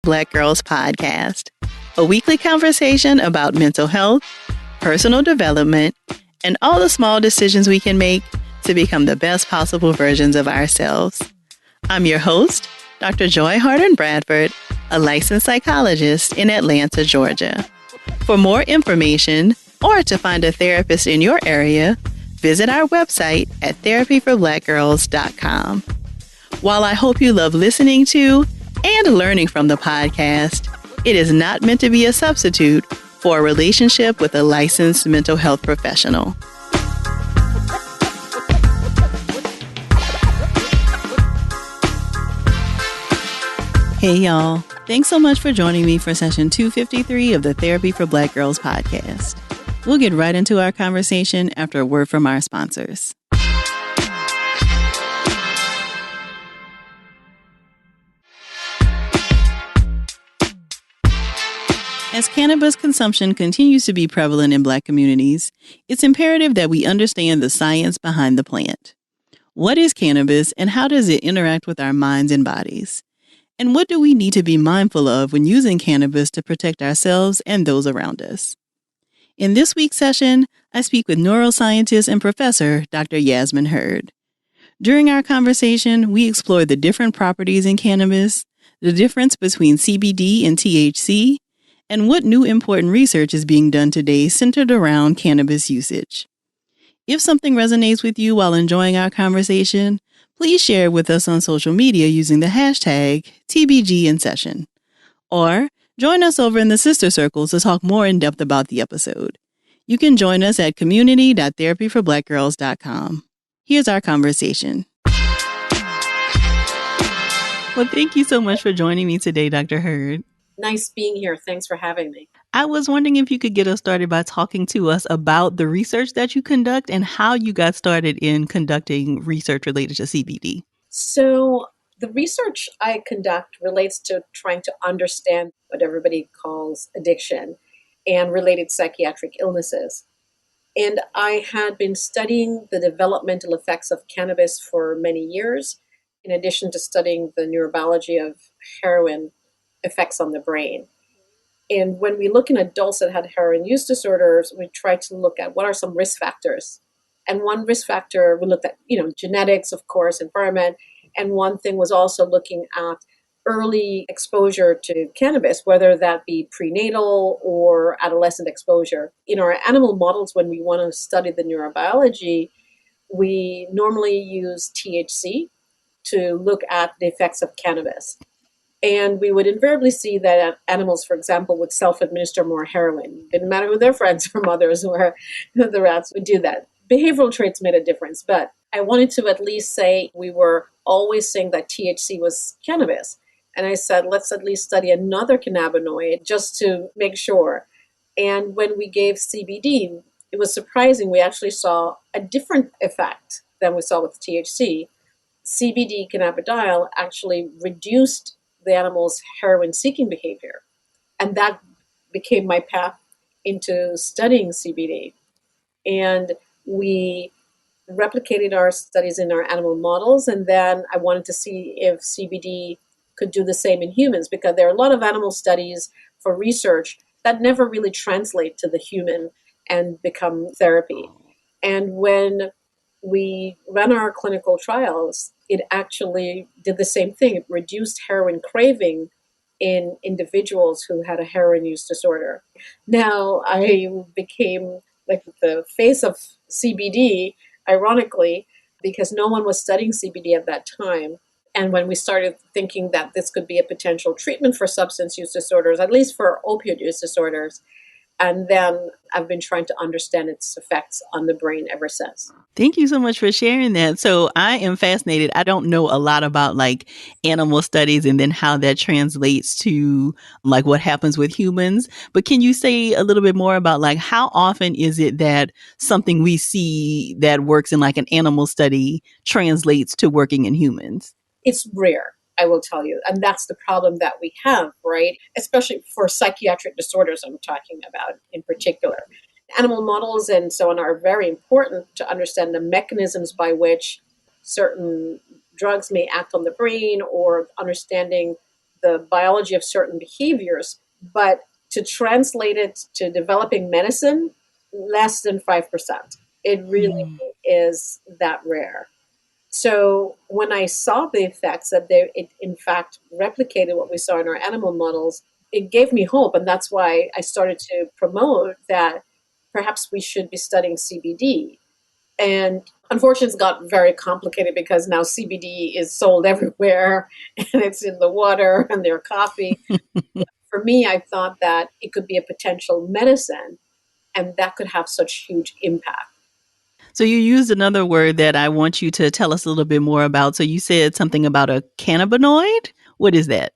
Black Girls Podcast, a weekly conversation about mental health, personal development, and all the small decisions we can make to become the best possible versions of ourselves. I'm your host, Dr. Joy Harden Bradford, a licensed psychologist in Atlanta, Georgia. For more information or to find a therapist in your area, visit our website at therapyforblackgirls.com. While I hope you love listening to and learning from the podcast, it is not meant to be a substitute for a relationship with a licensed mental health professional. Hey y'all, thanks so much for joining me for session 253 of the Therapy for Black Girls podcast. We'll get right into our conversation after a word from our sponsors. As cannabis consumption continues to be prevalent in Black communities, it's imperative that we understand the science behind the plant. What is cannabis and how does it interact with our minds and bodies? And what do we need to be mindful of when using cannabis to protect ourselves and those around us? In this week's session, I speak with Neuroscientist and Professor Dr. Yasmin Hurd. During our conversation, we explore the different properties in cannabis, the difference between CBD and THC, and what new important research is being done today centered around cannabis usage. If something resonates with you while enjoying our conversation, please share it with us on social media using the hashtag TBGInSession. Or join us over in the Sister Circles to talk more in depth about the episode. You can join us at community.therapyforblackgirls.com. Here's our conversation. Well, thank you so much for joining me today, Dr. Hurd. Nice being here. Thanks for having me. I was wondering if you could get us started by talking to us about the research that you conduct and how you got started in conducting research related to CBD. So the research I conduct relates to trying to understand what everybody calls addiction and related psychiatric illnesses. And I had been studying the developmental effects of cannabis for many years, in addition to studying the neurobiology of heroin effects on the brain. And when we look in adults that had heroin use disorders, we try to look at what are some risk factors. And one risk factor, we looked at, genetics, of course, environment. And one thing was also looking at early exposure to cannabis, whether that be prenatal or adolescent exposure. In our animal models, when we want to study the neurobiology, we normally use THC to look at the effects of cannabis. And we would invariably see that animals, for example, would self-administer more heroin. Didn't matter who their friends or mothers or the rats would do that. Behavioral traits made a difference, but I wanted to at least say we were always saying that THC was cannabis. And I said, let's at least study another cannabinoid just to make sure. And when we gave CBD, it was surprising. We actually saw a different effect than we saw with THC. CBD cannabidiol actually reduced the animal's heroin-seeking behavior. And that became my path into studying CBD. And we replicated our studies in our animal models, and then I wanted to see if CBD could do the same in humans, because there are a lot of animal studies for research that never really translate to the human and become therapy. And when we ran our clinical trials, it actually did the same thing. It reduced heroin craving in individuals who had a heroin use disorder. Now I became like the face of CBD, ironically, because no one was studying CBD at that time. And when we started thinking that this could be a potential treatment for substance use disorders, at least for opioid use disorders, and then I've been trying to understand its effects on the brain ever since. Thank you so much for sharing that. So I am fascinated. I don't know a lot about animal studies and then how that translates to what happens with humans. But can you say a little bit more about how often is it that something we see that works in an animal study translates to working in humans? It's rare, I will tell you. And that's the problem that we have, right? Especially for psychiatric disorders I'm talking about in particular. Animal models and so on are very important to understand the mechanisms by which certain drugs may act on the brain, or understanding the biology of certain behaviors, but to translate it to developing medicine, less than 5%. It really is that rare. So when I saw the effects that it in fact replicated what we saw in our animal models, it gave me hope. And that's why I started to promote that perhaps we should be studying CBD. And unfortunately, it's got very complicated because now CBD is sold everywhere and it's in the water and their coffee. For me, I thought that it could be a potential medicine and that could have such huge impact. So you used another word that I want you to tell us a little bit more about. So you said something about a cannabinoid. What is that?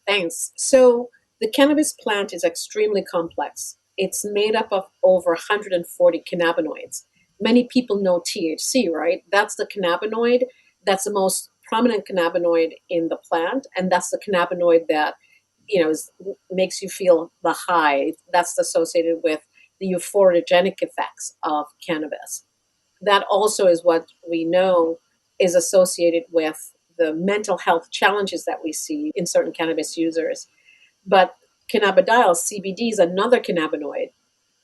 Thanks. So the cannabis plant is extremely complex. It's made up of over 140 cannabinoids. Many people know THC, right? That's the cannabinoid. That's the most prominent cannabinoid in the plant, and that's the cannabinoid that makes you feel the high. That's associated with the euphorogenic effects of cannabis. That also is what we know is associated with the mental health challenges that we see in certain cannabis users. But cannabidiol, CBD, is another cannabinoid.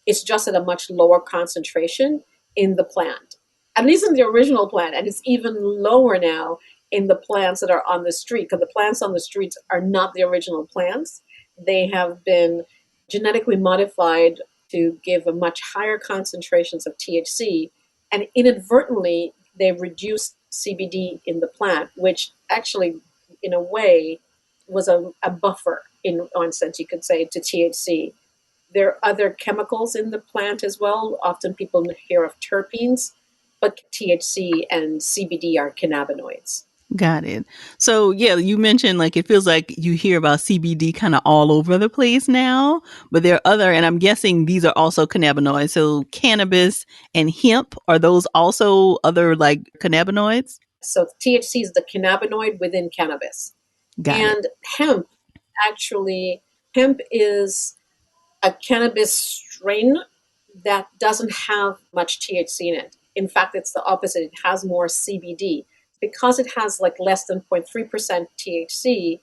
It's just at a much lower concentration in the plant, at least in the original plant. And it's even lower now in the plants that are on the street, because the plants on the streets are not the original plants. They have been genetically modified to give a much higher concentrations of THC, and inadvertently they reduced CBD in the plant, which actually, in a way, was a buffer, in one sense you could say, to THC. There are other chemicals in the plant as well. Often people hear of terpenes, but THC and CBD are cannabinoids. Got it. So yeah, you mentioned like it feels like you hear about CBD kind of all over the place now, but there are other, and I'm guessing these are also cannabinoids. So cannabis and hemp, are those also other like cannabinoids? So THC is the cannabinoid within cannabis. Got it. And hemp, actually, hemp is a cannabis strain that doesn't have much THC in it. In fact, it's the opposite. It has more CBD. Because it has like less than 0.3% THC,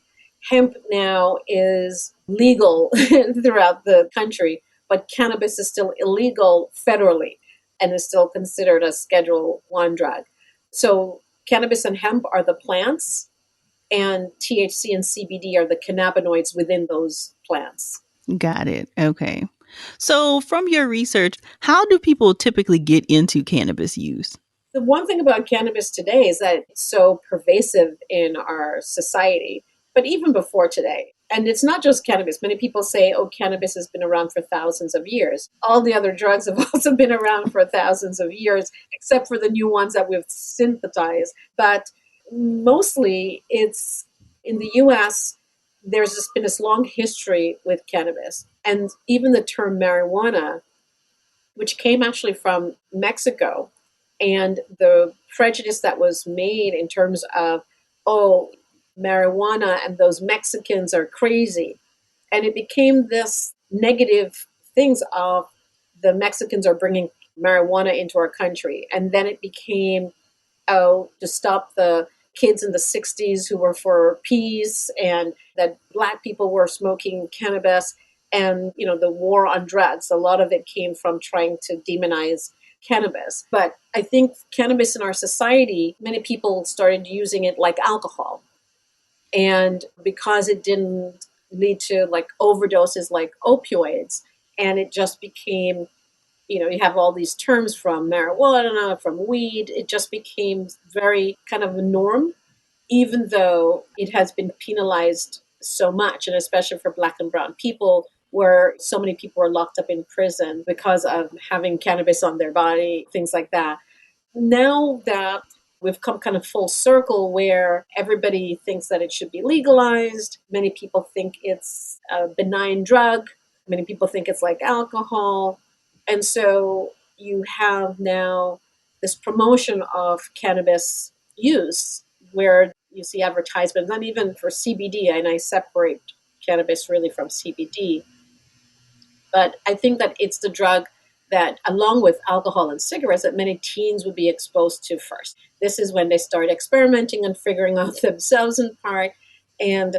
hemp now is legal throughout the country, but cannabis is still illegal federally and is still considered a Schedule 1 drug. So cannabis and hemp are the plants, and THC and CBD are the cannabinoids within those plants. Got it. Okay. So from your research, how do people typically get into cannabis use? The one thing about cannabis today is that it's so pervasive in our society, but even before today. And it's not just cannabis. Many people say, oh, cannabis has been around for thousands of years. All the other drugs have also been around for thousands of years, except for the new ones that we've synthesized. But mostly it's in the US, there's just been this long history with cannabis. And even the term marijuana, which came actually from Mexico, and the prejudice that was made in terms of, oh, marijuana and those Mexicans are crazy. And it became this negative things of the Mexicans are bringing marijuana into our country. And then it became, oh, to stop the kids in the 60s who were for peace, and that Black people were smoking cannabis, and the war on drugs. A lot of it came from trying to demonize cannabis. But I think cannabis in our society, many people started using it like alcohol. And because it didn't lead to like overdoses like opioids, and it just became, you have all these terms from marijuana, from weed, it just became very kind of a norm, even though it has been penalized so much, and especially for Black and brown people, where so many people were locked up in prison because of having cannabis on their body, things like that. Now that we've come kind of full circle where everybody thinks that it should be legalized, many people think it's a benign drug, many people think it's like alcohol. And so you have now this promotion of cannabis use where you see advertisements, not even for CBD, and I separate cannabis really from CBD. But I think that it's the drug that, along with alcohol and cigarettes, that many teens would be exposed to first. This is when they start experimenting and figuring out themselves in part. And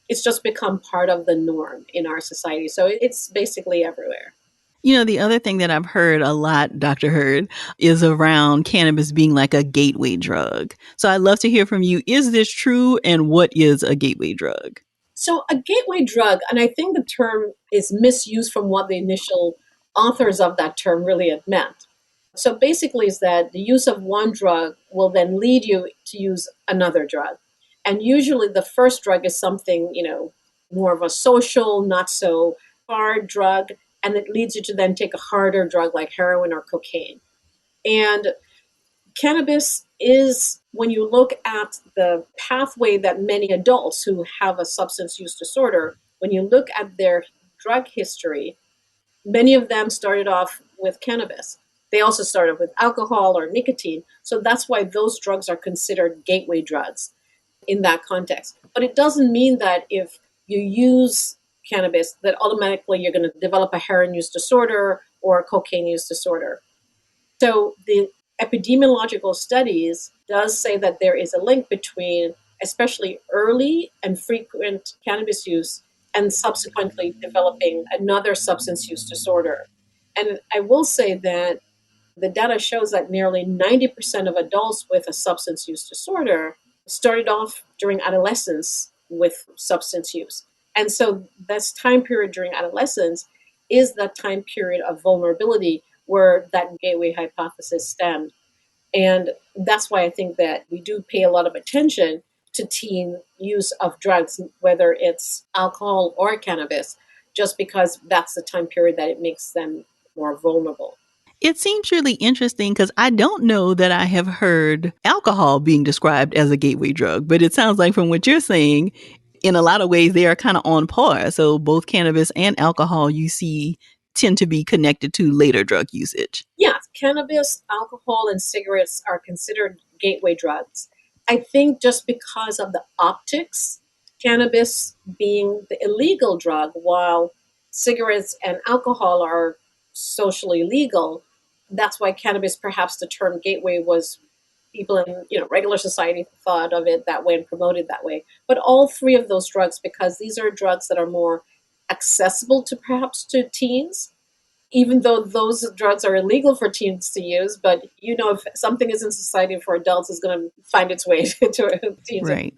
It's just become part of the norm in our society. So it's basically everywhere. The other thing that I've heard a lot, Dr. Hurd, is around cannabis being like a gateway drug. So I'd love to hear from you. Is this true? And what is a gateway drug? So a gateway drug, and I think the term is misused from what the initial authors of that term really had meant. So basically, is that the use of one drug will then lead you to use another drug. And usually the first drug is something, more of a social, not so hard drug. And it leads you to then take a harder drug like heroin or cocaine. And cannabis is, when you look at the pathway that many adults who have a substance use disorder, when you look at their drug history, many of them started off with cannabis. They also started with alcohol or nicotine. So that's why those drugs are considered gateway drugs in that context. But it doesn't mean that if you use cannabis, that automatically you're going to develop a heroin use disorder or a cocaine use disorder. So the epidemiological studies does say that there is a link between especially early and frequent cannabis use and subsequently developing another substance use disorder. And I will say that the data shows that nearly 90% of adults with a substance use disorder started off during adolescence with substance use. And so this time period during adolescence is that time period of vulnerability where that gateway hypothesis stemmed. And that's why I think that we do pay a lot of attention to teen use of drugs, whether it's alcohol or cannabis, just because that's the time period that it makes them more vulnerable. It seems really interesting because I don't know that I have heard alcohol being described as a gateway drug, but it sounds like from what you're saying, in a lot of ways, they are kind of on par. So both cannabis and alcohol you see tend to be connected to later drug usage. Yeah, cannabis, alcohol, and cigarettes are considered gateway drugs. I think just because of the optics, cannabis being the illegal drug, while cigarettes and alcohol are socially legal, that's why cannabis, perhaps the term gateway was people in regular society thought of it that way and promoted that way. But all three of those drugs, because these are drugs that are more accessible to perhaps to teens, even though those drugs are illegal for teens to use, but if something is in society for adults, is going to find its way to teens as Right.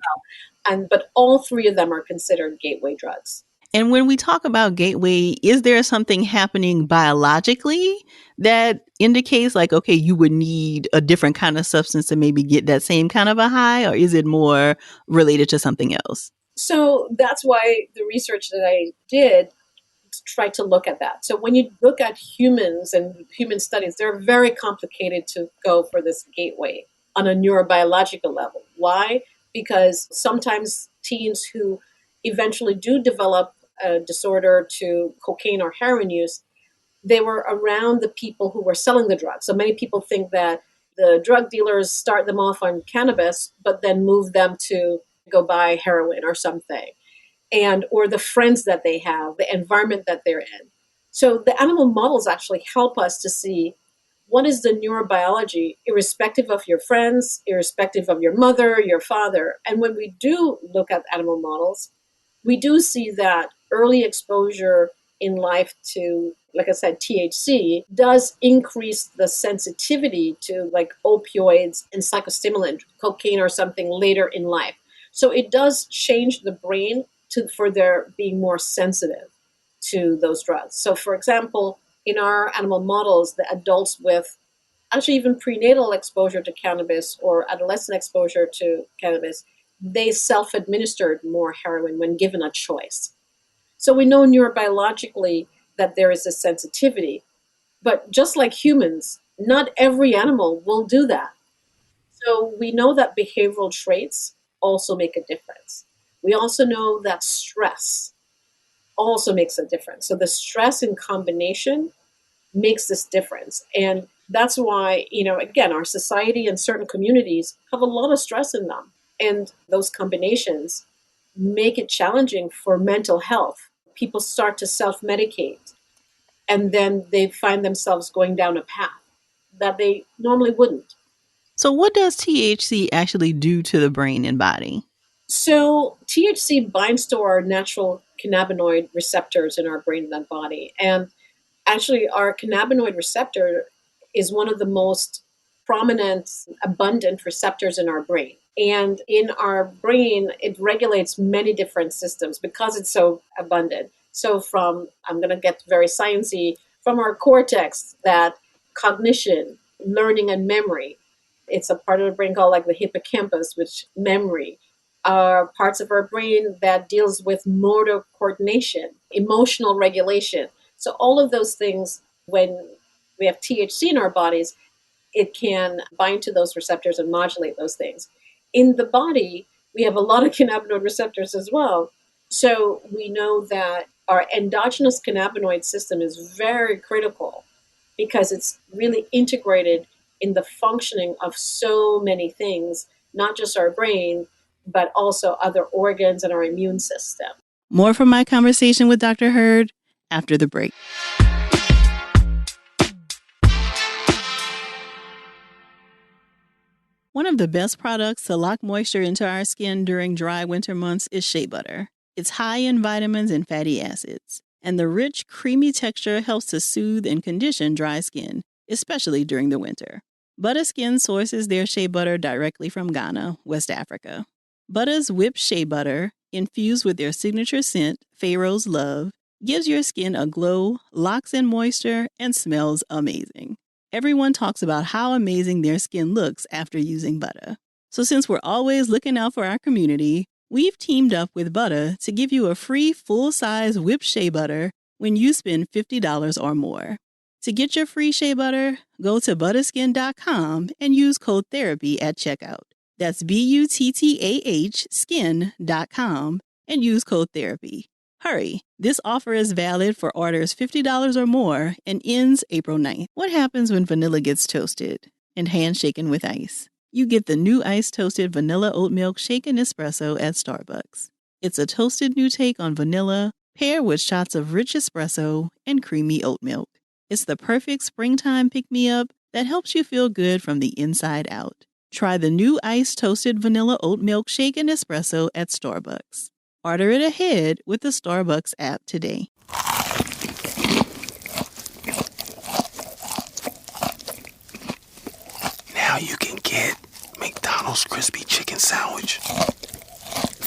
well. But all three of them are considered gateway drugs. And when we talk about gateway, is there something happening biologically that indicates like, okay, you would need a different kind of substance to maybe get that same kind of a high, or is it more related to something else? So that's why the research that I did tried to look at that. So when you look at humans and human studies, they're very complicated to go for this gateway on a neurobiological level. Why? Because sometimes teens who eventually do develop a disorder to cocaine or heroin use, they were around the people who were selling the drugs. So many people think that the drug dealers start them off on cannabis, but then move them to go buy heroin or something, and or the friends that they have, the environment that they're in. So the animal models actually help us to see what is the neurobiology, irrespective of your friends, irrespective of your mother, your father. And when we do look at animal models, we do see that early exposure in life to, like I said, THC does increase the sensitivity to like opioids and psychostimulant, cocaine or something later in life. So it does change the brain for their being more sensitive to those drugs. So for example, in our animal models, the adults with actually even prenatal exposure to cannabis or adolescent exposure to cannabis, they self-administered more heroin when given a choice. So we know neurobiologically that there is a sensitivity, but just like humans, not every animal will do that. So we know that behavioral traits also make a difference. We also know that stress also makes a difference. So the stress in combination makes this difference. And that's why, again, our society and certain communities have a lot of stress in them. And those combinations make it challenging for mental health. People start to self medicate, and then they find themselves going down a path that they normally wouldn't. So what does THC actually do to the brain and body? So THC binds to our natural cannabinoid receptors in our brain and body. And actually, our cannabinoid receptor is one of the most prominent, abundant receptors in our brain. And in our brain, it regulates many different systems because it's so abundant. So, I'm going to get very sciencey, from our cortex, that cognition, learning, and memory. It's a part of the brain called like the hippocampus, which memory are parts of our brain that deals with motor coordination, emotional regulation. So all of those things, when we have THC in our bodies, it can bind to those receptors and modulate those things. In the body, we have a lot of cannabinoid receptors as well. So we know that our endogenous cannabinoid system is very critical because it's really integrated in the functioning of so many things, not just our brain, but also other organs and our immune system. More from my conversation with Dr. Hurd after the break. One of the best products to lock moisture into our skin during dry winter months is Shea Butter. It's high in vitamins and fatty acids, and the rich, creamy texture helps to soothe and condition dry skin, especially during the winter. Butter Skin sources their Shea Butter directly from Ghana, West Africa. Butter's whipped Shea Butter, infused with their signature scent, Pharaoh's Love, gives your skin a glow, locks in moisture, and smells amazing. Everyone talks about how amazing their skin looks after using Butter. So since we're always looking out for our community, we've teamed up with Butter to give you a free full-size whipped Shea Butter when you spend $50 or more. To get your free Shea Butter, go to butterskin.com and use code THERAPY at checkout. That's BUTTAH skin.com and use code THERAPY. Hurry, this offer is valid for orders $50 or more and ends April 9th. What happens when vanilla gets toasted and handshaken with ice? You get the new ice toasted vanilla oat milk shaken espresso at Starbucks. It's a toasted new take on vanilla, paired with shots of rich espresso and creamy oat milk. It's the perfect springtime pick-me-up that helps you feel good from the inside out. Try the new ice toasted vanilla oat milk shaken espresso at Starbucks. Order it ahead with the Starbucks app today. Now you can get McDonald's crispy chicken sandwich,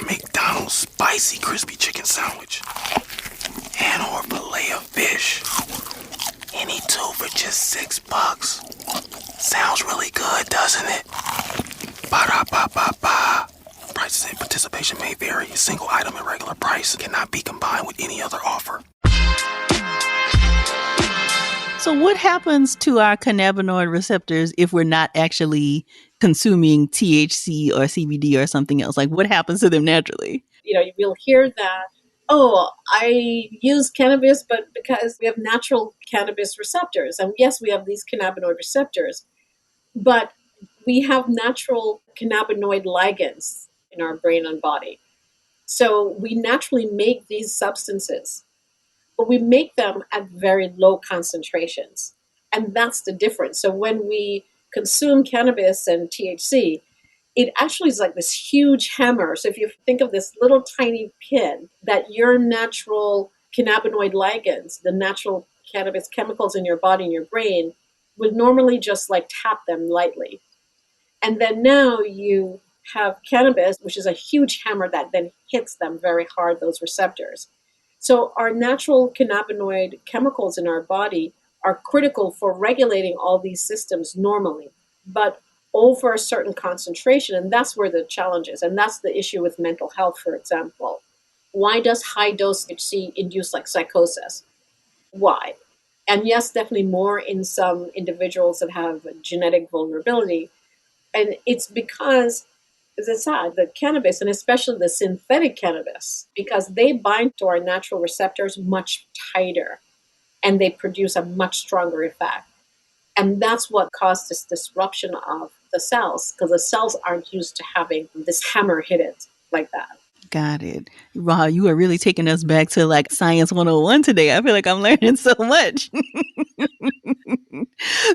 McDonald's spicy crispy chicken sandwich, and or fillet of fish. Any two for just $6. Sounds really good, doesn't it? Ba-da-ba-ba-ba. Prices and participation may vary. A single item at regular price cannot be combined with any other offer. So what happens to our cannabinoid receptors if we're not actually consuming THC or CBD or something else? Like, what happens to them naturally? You'll hear that, oh, I use cannabis, but because we have natural cannabis receptors. And yes, we have these cannabinoid receptors, but we have natural cannabinoid ligands in our brain and body. So we naturally make these substances, but we make them at very low concentrations. And that's the difference. So when we consume cannabis and THC, it actually is like this huge hammer. So if you think of this little tiny pin that your natural cannabinoid ligands, the natural cannabis chemicals in your body and your brain, would normally just like tap them lightly. And then now you have cannabis, which is a huge hammer that then hits them very hard, those receptors. So our natural cannabinoid chemicals in our body are critical for regulating all these systems normally, but over a certain concentration, and that's where the challenge is. And that's the issue with mental health, for example. Why does high dose THC induce like psychosis? Why? And yes, definitely more in some individuals that have genetic vulnerability. And it's because, as I said, the cannabis, and especially the synthetic cannabis, because they bind to our natural receptors much tighter and they produce a much stronger effect. And that's what caused this disruption of the cells, because the cells aren't used to having this hammer hit it like that. Got it. Wow, you are really taking us back to like Science 101 today. I feel like I'm learning so much.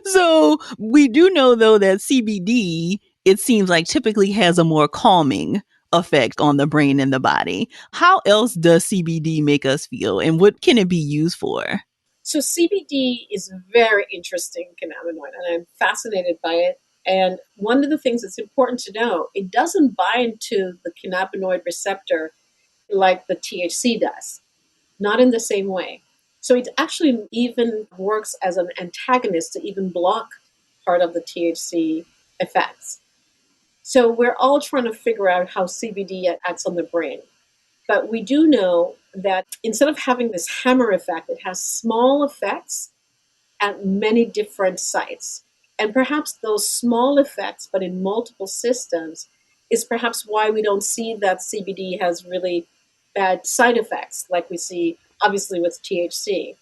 So we do know, though, that CBD, it seems like typically has a more calming effect on the brain and the body. How else does CBD make us feel, and what can it be used for? So CBD is a very interesting cannabinoid, and I'm fascinated by it. And one of the things that's important to know, it doesn't bind to the cannabinoid receptor like the THC does, not in the same way. So it actually even works as an antagonist to even block part of the THC effects. So we're all trying to figure out how CBD acts on the brain. But we do know that instead of having this hammer effect, it has small effects at many different sites. And perhaps those small effects, but in multiple systems, is perhaps why we don't see that CBD has really bad side effects like we see obviously with THC.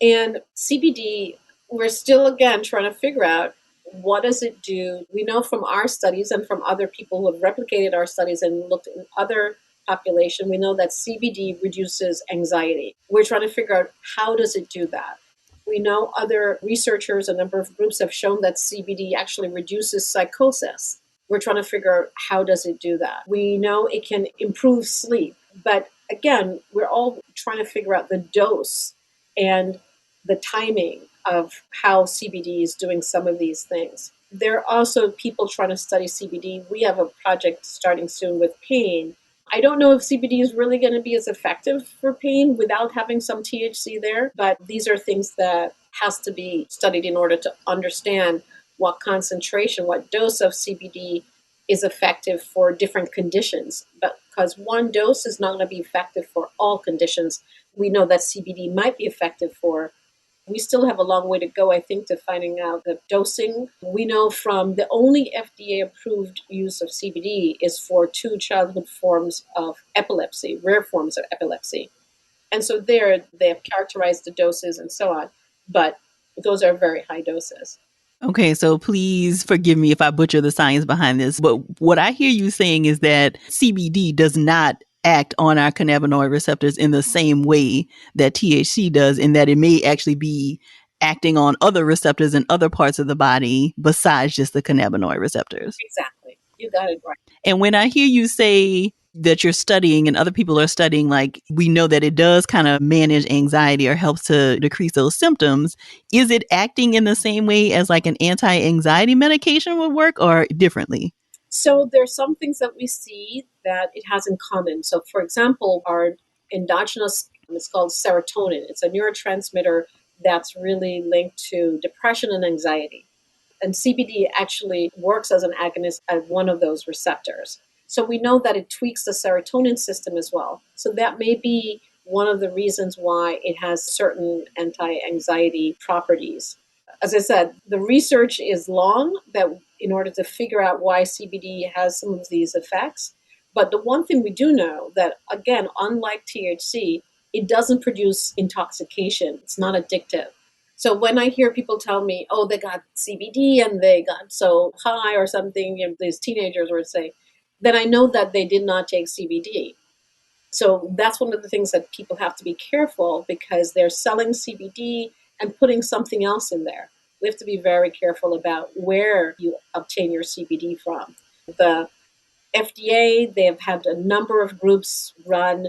And CBD, we're still again trying to figure out what does it do. We know from our studies and from other people who have replicated our studies and looked in other population, we know that CBD reduces anxiety. We're trying to figure out how does it do that. We know other researchers, a number of groups have shown that CBD actually reduces psychosis. We're trying to figure out how does it do that. We know it can improve sleep, but again, we're all trying to figure out the dose and the timing of how CBD is doing some of these things. There are also people trying to study CBD. We have a project starting soon with pain. I don't know if CBD is really going to be as effective for pain without having some THC there, but these are things that has to be studied in order to understand what concentration, what dose of CBD is effective for different conditions. But because one dose is not going to be effective for all conditions, we know that CBD might be effective for. We still have a long way to go, I think, to finding out the dosing. We know from the only FDA-approved use of CBD is for 2 childhood forms of epilepsy, rare forms of epilepsy. And so there, they have characterized the doses and so on, but those are very high doses. Okay, so please forgive me if I butcher the science behind this, but what I hear you saying is that CBD does not act on our cannabinoid receptors in the same way that THC does, in that it may actually be acting on other receptors in other parts of the body besides just the cannabinoid receptors. Exactly. You got it right. And when I hear you say that you're studying and other people are studying, like, we know that it does kind of manage anxiety or helps to decrease those symptoms. Is it acting in the same way as like an anti-anxiety medication would work, or differently? So there's some things that we see that it has in common. So for example, our endogenous, it's called serotonin. It's a neurotransmitter that's really linked to depression and anxiety. And CBD actually works as an agonist at one of those receptors. So we know that it tweaks the serotonin system as well. So that may be one of the reasons why it has certain anti-anxiety properties. As I said, the research is long that in order to figure out why CBD has some of these effects. But the one thing we do know that, again, unlike THC, it doesn't produce intoxication. It's not addictive. So when I hear people tell me, oh, they got CBD and they got so high or something, these teenagers would say, then I know that they did not take CBD. So that's one of the things that people have to be careful, because they're selling CBD and putting something else in there. We have to be very careful about where you obtain your CBD from. The FDA, they have had a number of groups run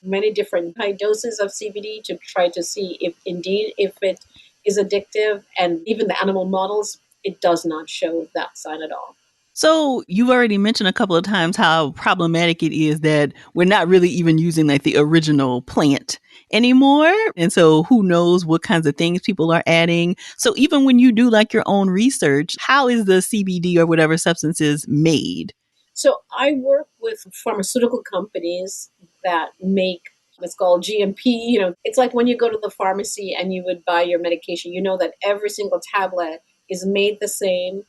many different high doses of CBD to try to see if indeed if it is addictive, and even the animal models, it does not show that sign at all. So you've already mentioned a couple of times how problematic it is that we're not really even using like the original plant anymore. And so who knows what kinds of things people are adding. So even when you do like your own research, how is the CBD or whatever substances made? So I work with pharmaceutical companies that make, it's called GMP. It's like when you go to the pharmacy and you would buy your medication, you know that every single tablet is made the same,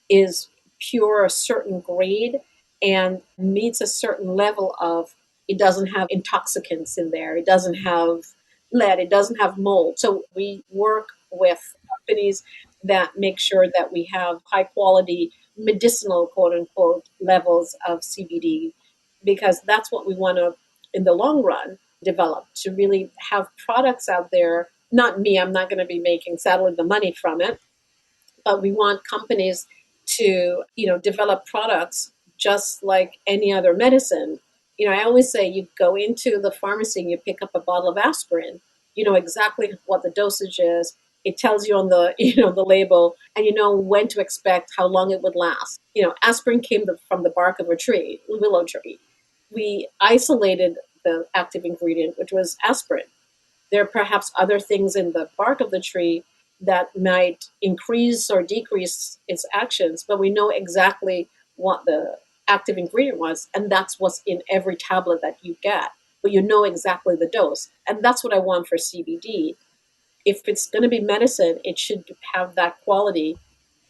is pure a certain grade, and meets a certain level of, it doesn't have intoxicants in there, it doesn't have lead, it doesn't have mold. So we work with companies that make sure that we have high quality medicinal, quote unquote, levels of CBD, because that's what we want to, in the long run, develop, to really have products out there. Not me, I'm not going to be making, sadly, the money from it, but we want companies to, develop products just like any other medicine. I always say you go into the pharmacy and you pick up a bottle of aspirin. You know exactly what the dosage is. It tells you on the the label, and you know when to expect, how long it would last. Aspirin came from the bark of a tree, willow tree. We isolated the active ingredient, which was aspirin. There are perhaps other things in the bark of the tree that might increase or decrease its actions, but we know exactly what the active ingredient was, and that's what's in every tablet that you get. But you know exactly the dose, and that's what I want for CBD. If it's going to be medicine, it should have that quality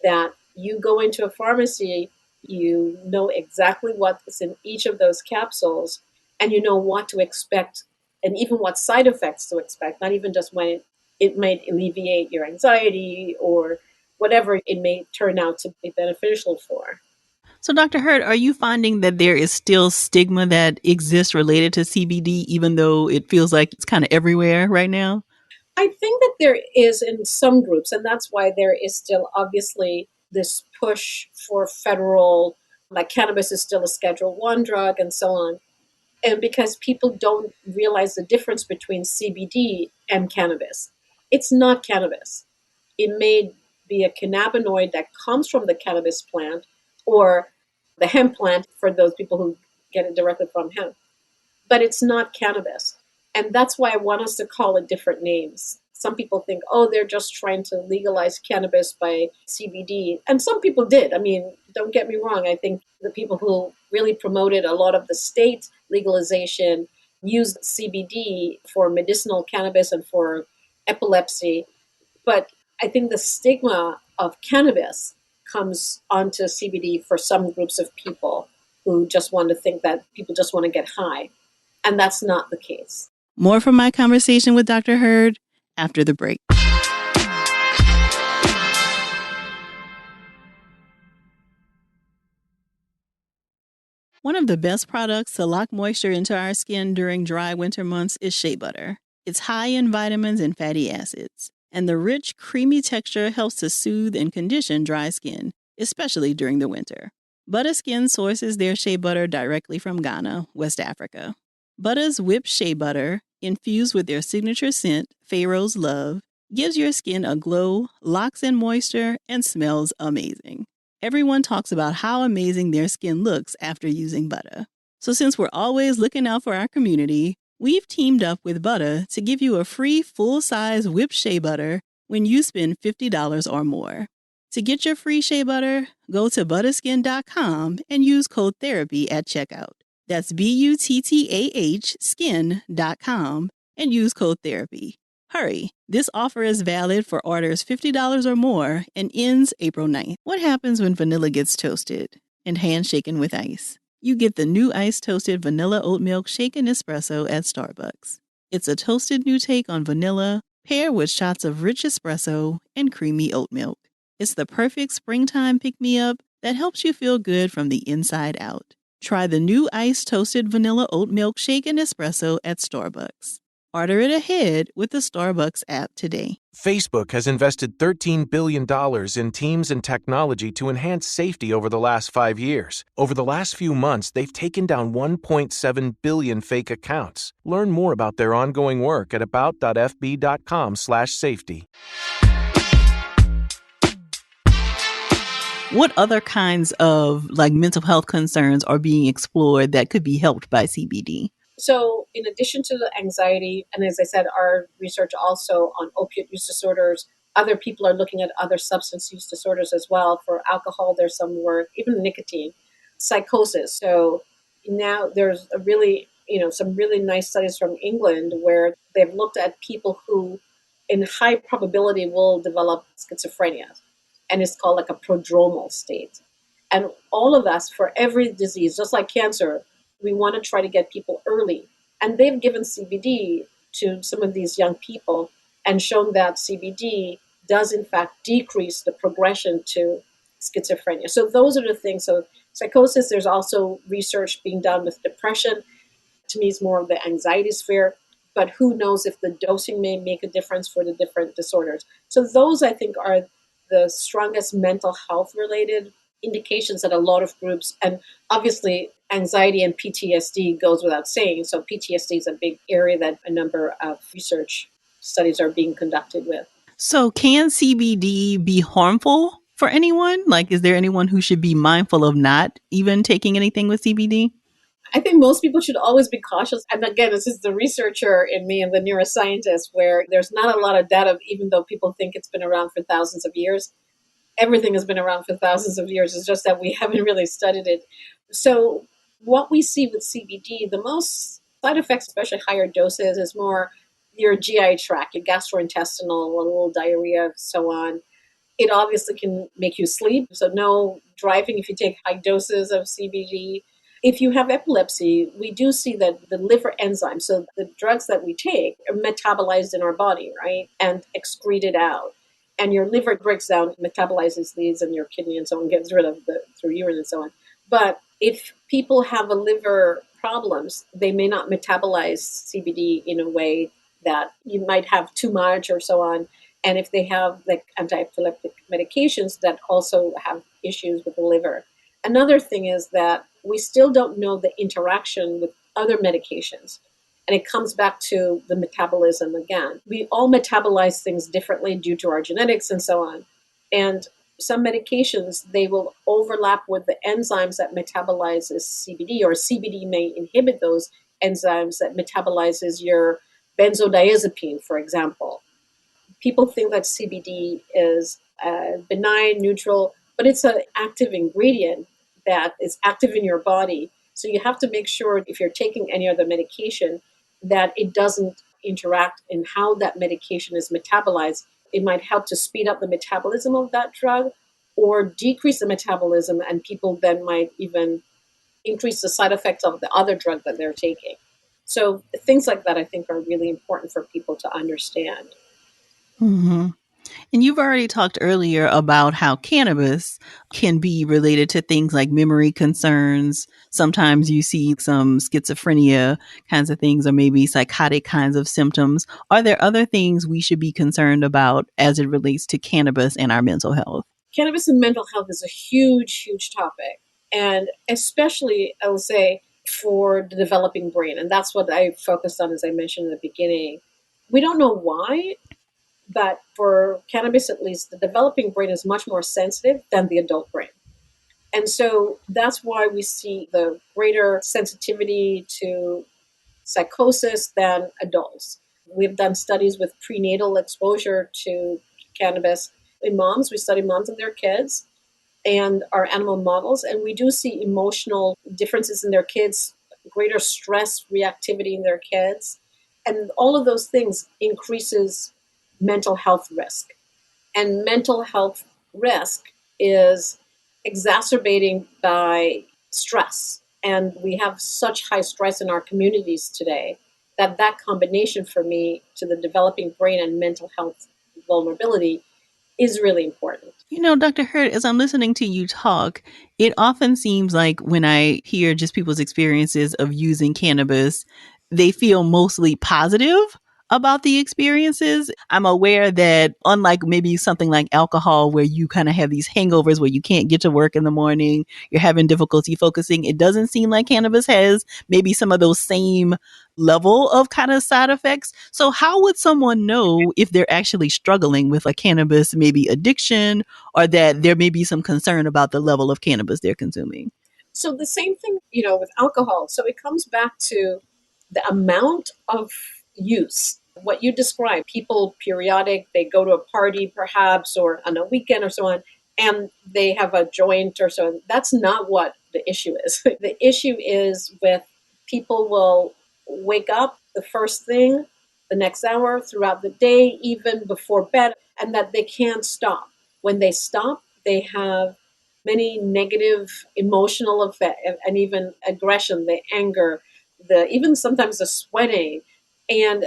that you go into a pharmacy, you know exactly what's in each of those capsules, and you know what to expect and even what side effects to expect, not even just when it might alleviate your anxiety or whatever it may turn out to be beneficial for. So, Dr. Hurd, are you finding that there is still stigma that exists related to CBD, even though it feels like it's kind of everywhere right now? I think that there is in some groups, and that's why there is still obviously this push for federal, like cannabis is still a Schedule 1 drug and so on. And because people don't realize the difference between CBD and cannabis. It's not cannabis. It may be a cannabinoid that comes from the cannabis plant or the hemp plant for those people who get it directly from hemp, but it's not cannabis. And that's why I want us to call it different names. Some people think, oh, they're just trying to legalize cannabis by CBD. And some people did. I mean, don't get me wrong. I think the people who really promoted a lot of the state legalization used CBD for medicinal cannabis and for epilepsy. But I think the stigma of cannabis comes onto CBD for some groups of people who just want to think that people just want to get high. And that's not the case. More from my conversation with Dr. Hurd after the break. One of the best products to lock moisture into our skin during dry winter months is Shea Butter. It's high in vitamins and fatty acids, and the rich, creamy texture helps to soothe and condition dry skin, especially during the winter. Butter Skin sources their Shea Butter directly from Ghana, West Africa. Butter's whipped shea butter, infused with their signature scent, Pharaoh's Love, gives your skin a glow, locks in moisture, and smells amazing. Everyone talks about how amazing their skin looks after using Butter. So since we're always looking out for our community, we've teamed up with Butter to give you a free full-size whipped shea butter when you spend $50 or more. To get your free shea butter, go to butterskin.com and use code therapy at checkout. That's BUTTAH skin.com and use code therapy. Hurry, this offer is valid for orders $50 or more and ends April 9th. What happens when vanilla gets toasted and handshaken with ice? You get the new ice toasted vanilla oat milk shaken espresso at Starbucks. It's a toasted new take on vanilla, paired with shots of rich espresso and creamy oat milk. It's the perfect springtime pick-me-up that helps you feel good from the inside out. Try the new iced toasted vanilla oat milk shaken espresso at Starbucks. Order it ahead with the Starbucks app today. Facebook has invested $13 billion in teams and technology to enhance safety over the last 5 years. Over the last few months, they've taken down 1.7 billion fake accounts. Learn more about their ongoing work at about.fb.com/safety. What other kinds of mental health concerns are being explored that could be helped by CBD? So in addition to the anxiety, and as I said, our research also on opiate use disorders, other people are looking at other substance use disorders as well. For alcohol, there's some work, even nicotine, psychosis. So now there's some really nice studies from England where they've looked at people who in high probability will develop schizophrenia. And it's called like a prodromal state. And all of us, for every disease, just like cancer, we want to try to get people early. And they've given CBD to some of these young people and shown that CBD does, in fact, decrease the progression to schizophrenia. So those are the things. So psychosis, there's also research being done with depression. To me, it's more of the anxiety sphere. But who knows if the dosing may make a difference for the different disorders. So those, I think, are the strongest mental health related indications that a lot of groups, and obviously anxiety and PTSD goes without saying. So PTSD is a big area that a number of research studies are being conducted with. So, can CBD be harmful for anyone? Like, is there anyone who should be mindful of not even taking anything with CBD? I think most people should always be cautious. And again, this is the researcher in me and the neuroscientist, where there's not a lot of data, even though people think it's been around for thousands of years. Everything has been around for thousands of years. It's just that we haven't really studied it. So what we see with CBD, the most side effects, especially higher doses, is more your GI tract, your gastrointestinal, a little diarrhea, so on. It obviously can make you sleep. So no driving if you take high doses of CBD. If you have epilepsy, we do see that the liver enzymes, so the drugs that we take, are metabolized in our body, right? And excreted out. And your liver breaks down, metabolizes these, and your kidney and so on gets rid of the through urine and so on. But if people have a liver problems, they may not metabolize CBD in a way that you might have too much or so on. And if they have like anti-epileptic medications that also have issues with the liver. Another thing is that we still don't know the interaction with other medications. And it comes back to the metabolism again. We all metabolize things differently due to our genetics and so on. And some medications, they will overlap with the enzymes that metabolizes CBD, or CBD may inhibit those enzymes that metabolizes your benzodiazepine, for example. People think that CBD is benign, neutral, but it's an active ingredient that is active in your body. So you have to make sure if you're taking any other medication that it doesn't interact in how that medication is metabolized. It might help to speed up the metabolism of that drug or decrease the metabolism, and people then might even increase the side effects of the other drug that they're taking. So things like that I think are really important for people to understand. Mm-hmm. And you've already talked earlier about how cannabis can be related to things like memory concerns. Sometimes you see some schizophrenia kinds of things, or maybe psychotic kinds of symptoms. Are there other things we should be concerned about as it relates to cannabis and our mental health? Cannabis and mental health is a huge, huge topic. And especially, I will say, for the developing brain. And that's what I focused on, as I mentioned in the beginning. We don't know why, but for cannabis at least, the developing brain is much more sensitive than the adult brain. And so that's why we see the greater sensitivity to psychosis than adults. We've done studies with prenatal exposure to cannabis in moms. We study moms and their kids and our animal models, and we do see emotional differences in their kids, greater stress reactivity in their kids. And all of those things increases mental health risk. And mental health risk is exacerbating by stress. And we have such high stress in our communities today that that combination for me to the developing brain and mental health vulnerability is really important. You know, Dr. Hurd, as I'm listening to you talk, it often seems like when I hear just people's experiences of using cannabis, they feel mostly positive about the experiences. I'm aware that unlike maybe something like alcohol, where you kind of have these hangovers where you can't get to work in the morning, you're having difficulty focusing, it doesn't seem like cannabis has maybe some of those same level of kind of side effects. So how would someone know if they're actually struggling with a cannabis maybe addiction, or that there may be some concern about the level of cannabis they're consuming? So the same thing, with alcohol. So it comes back to the amount of use. What you described, people periodic, they go to a party perhaps or on a weekend or so on, and they have a joint or so. That's not what the issue is. The issue is with people will wake up the first thing, the next hour, throughout the day, even before bed, and that they can't stop. When they stop, they have many negative emotional effects and even aggression, the anger, even sometimes the sweating. And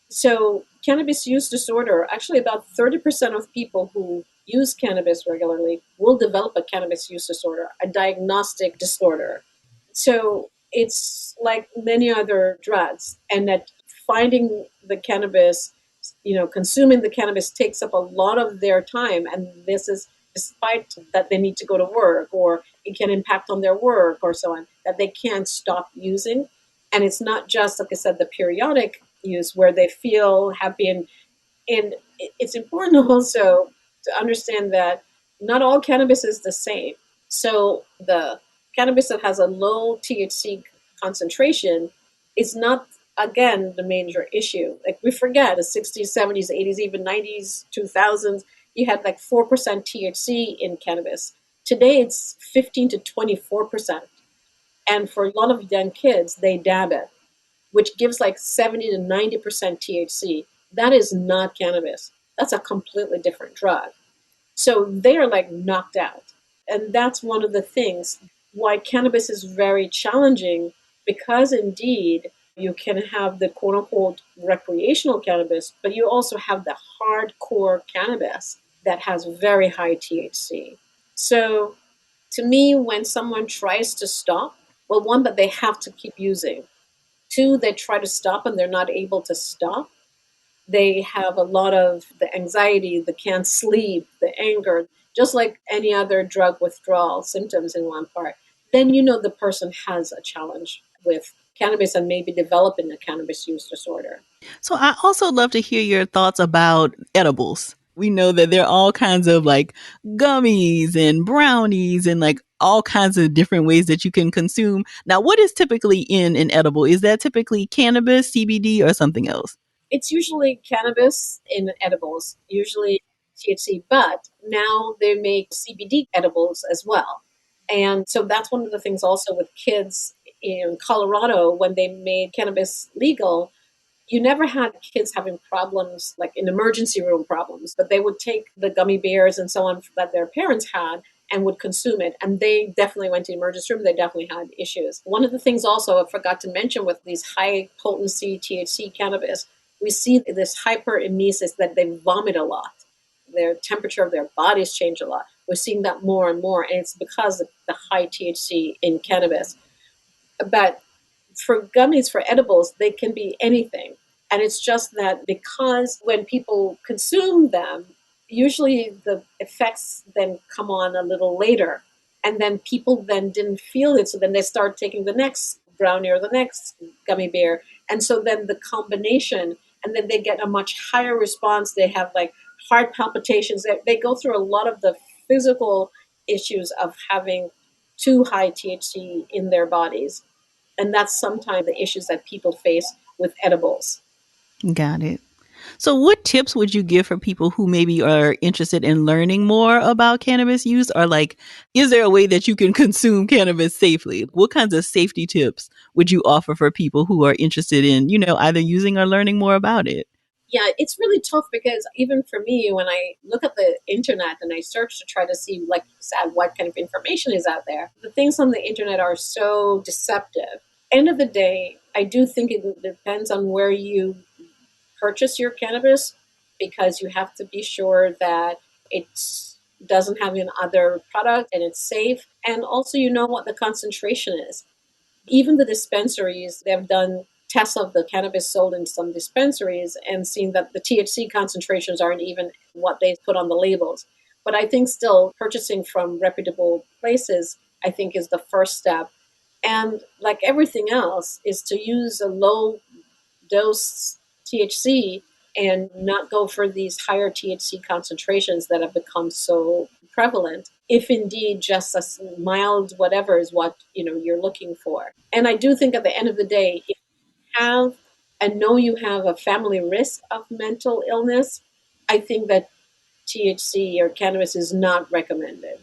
so cannabis use disorder, actually about 30% of people who use cannabis regularly will develop a cannabis use disorder, a diagnostic disorder. So it's like many other drugs, and that finding the cannabis, consuming the cannabis takes up a lot of their time. And this is despite that they need to go to work or it can impact on their work or so on, that they can't stop using. And it's not just, like I said, the periodic use where they feel happy. And it's important also to understand that not all cannabis is the same. So the cannabis that has a low THC concentration is not, again, the major issue. Like we forget the 60s, 70s, 80s, even 90s, 2000s, you had like 4% THC in cannabis. Today it's 15 to 24%. And for a lot of young kids, they dab it, which gives like 70 to 90% THC. That is not cannabis. That's a completely different drug. So they are like knocked out. And that's one of the things why cannabis is very challenging, because indeed you can have the quote unquote recreational cannabis, but you also have the hardcore cannabis that has very high THC. So to me, when someone tries to stop, well, one, that they have to keep using. Two, they try to stop and they're not able to stop. They have a lot of the anxiety, the can't sleep, the anger, just like any other drug withdrawal symptoms in one part. Then you know the person has a challenge with cannabis and maybe developing a cannabis use disorder. So I also love to hear your thoughts about edibles. We know that there are all kinds of like gummies and brownies and like all kinds of different ways that you can consume. Now, what is typically in an edible? Is that typically cannabis, CBD, or something else? It's usually cannabis in edibles, usually THC, but now they make CBD edibles as well. And so that's one of the things also with kids in Colorado when they made cannabis legal. You never had kids having problems like in emergency room problems, but they would take the gummy bears and so on that their parents had and would consume it. And they definitely went to the emergency room. They definitely had issues. One of the things also I forgot to mention with these high potency THC cannabis, we see this hyperemesis that they vomit a lot. Their temperature of their bodies change a lot. We're seeing that more and more. And it's because of the high THC in cannabis. But for gummies, for edibles, they can be anything. And it's just that because when people consume them, usually the effects then come on a little later. And then people then didn't feel it. So then they start taking the next brownie or the next gummy bear. And so then the combination, and then they get a much higher response. They have like heart palpitations. They go through a lot of the physical issues of having too high THC in their bodies. And that's sometimes the issues that people face with edibles. Got it. So, what tips would you give for people who maybe are interested in learning more about cannabis use? Or, like, is there a way that you can consume cannabis safely? What kinds of safety tips would you offer for people who are interested in, either using or learning more about it? Yeah, it's really tough because even for me, when I look at the internet and I search to try to see, like you said, what kind of information is out there, the things on the internet are so deceptive. End of the day, I do think it depends on where you purchase your cannabis, because you have to be sure that it doesn't have an other product and it's safe. And also, you know what the concentration is. Even the dispensaries, they've done tests of the cannabis sold in some dispensaries and seen that the THC concentrations aren't even what they put on the labels. But I think still purchasing from reputable places, I think, is the first step. And like everything else, is to use a low dose THC and not go for these higher THC concentrations that have become so prevalent, if indeed just a mild whatever is what you're looking for. And I do think at the end of the day, if you have and know you have a family risk of mental illness, I think that THC or cannabis is not recommended.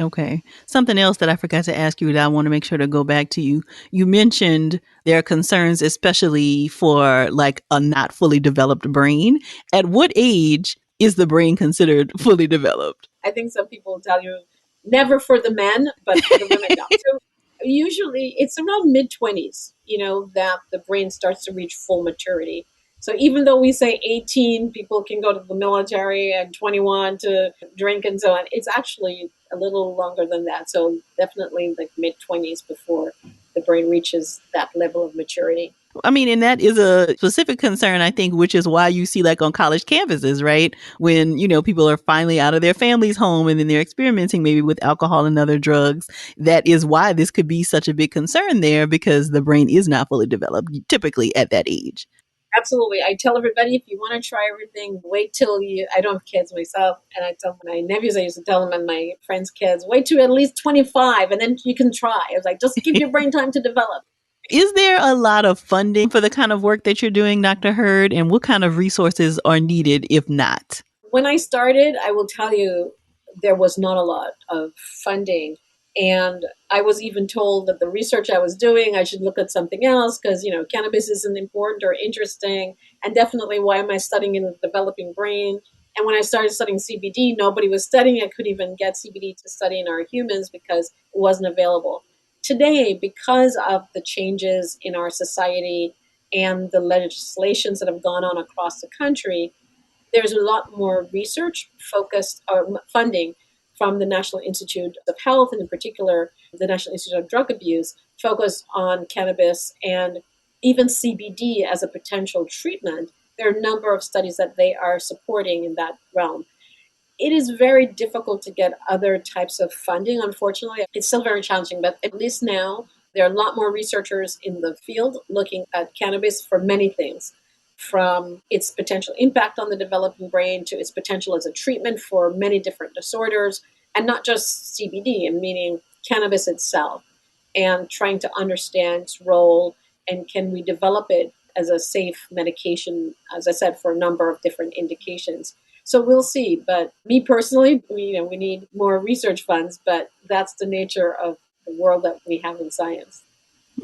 Okay. Something else that I forgot to ask you that I want to make sure to go back to you. You mentioned there are concerns, especially for like a not fully developed brain. At what age is the brain considered fully developed? I think some people tell you never for the men, but for the women, no. So usually it's around mid-20s, that the brain starts to reach full maturity. So even though we say 18, people can go to the military, and 21 to drink and so on, it's actually a little longer than that. So definitely like mid-20s before the brain reaches that level of maturity. I mean, and that is a specific concern, I think, which is why you see like on college campuses, right? When, people are finally out of their family's home and then they're experimenting maybe with alcohol and other drugs. That is why this could be such a big concern there, because the brain is not fully developed typically at that age. Absolutely. I tell everybody, if you want to try everything, wait till I don't have kids myself. And I tell my nephews, I used to tell them, and my friends' kids, wait till at least 25 and then you can try. I was like, just give your brain time to develop. Is there a lot of funding for the kind of work that you're doing, Dr. Hurd? And what kind of resources are needed if not? When I started, I will tell you, there was not a lot of funding. And I was even told that the research I was doing, I should look at something else because, cannabis isn't important or interesting. And definitely, why am I studying in the developing brain? And when I started studying CBD, nobody was studying. I couldn't even get CBD to study in our humans because it wasn't available. Today, because of the changes in our society and the legislations that have gone on across the country, there's a lot more research focused or funding from the National Institute of Health, and in particular, the National Institute of Drug Abuse, focused on cannabis and even CBD as a potential treatment. There are a number of studies that they are supporting in that realm. It is very difficult to get other types of funding, unfortunately. It's still very challenging, but at least now there are a lot more researchers in the field looking at cannabis for many things, from its potential impact on the developing brain to its potential as a treatment for many different disorders, and not just CBD, meaning cannabis itself, and trying to understand its role and can we develop it as a safe medication, as I said, for a number of different indications. So we'll see. But me personally, we need more research funds, but that's the nature of the world that we have in science.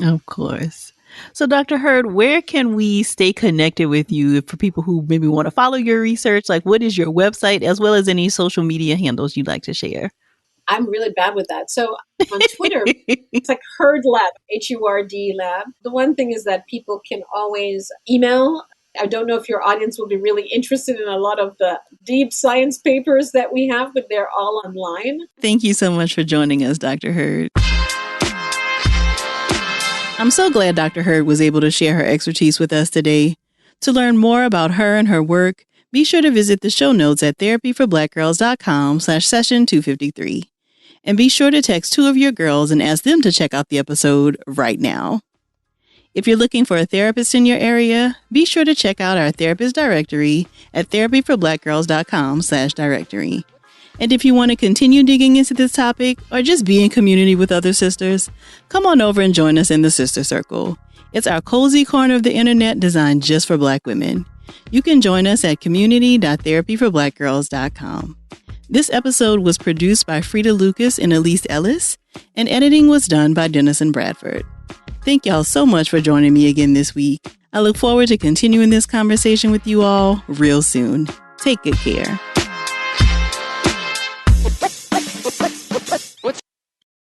Of course. So, Dr. Hurd, where can we stay connected with you for people who maybe want to follow your research? Like, what is your website, as well as any social media handles you'd like to share? I'm really bad with that. So on Twitter, it's like Hurd Lab, Hurd Lab. The one thing is that people can always email. I don't know if your audience will be really interested in a lot of the deep science papers that we have, but they're all online. Thank you so much for joining us, Dr. Hurd. I'm so glad Dr. Hurd was able to share her expertise with us today. To learn more about her and her work, be sure to visit the show notes at therapyforblackgirls.com/session253. And be sure to text 2 of your girls and ask them to check out the episode right now. If you're looking for a therapist in your area, be sure to check out our therapist directory at therapyforblackgirls.com/directory. And if you want to continue digging into this topic or just be in community with other sisters, come on over and join us in the Sister Circle. It's our cozy corner of the internet designed just for Black women. You can join us at community.therapyforblackgirls.com. This episode was produced by Frida Lucas and Elise Ellis, and editing was done by Dennison Bradford. Thank y'all so much for joining me again this week. I look forward to continuing this conversation with you all real soon. Take good care.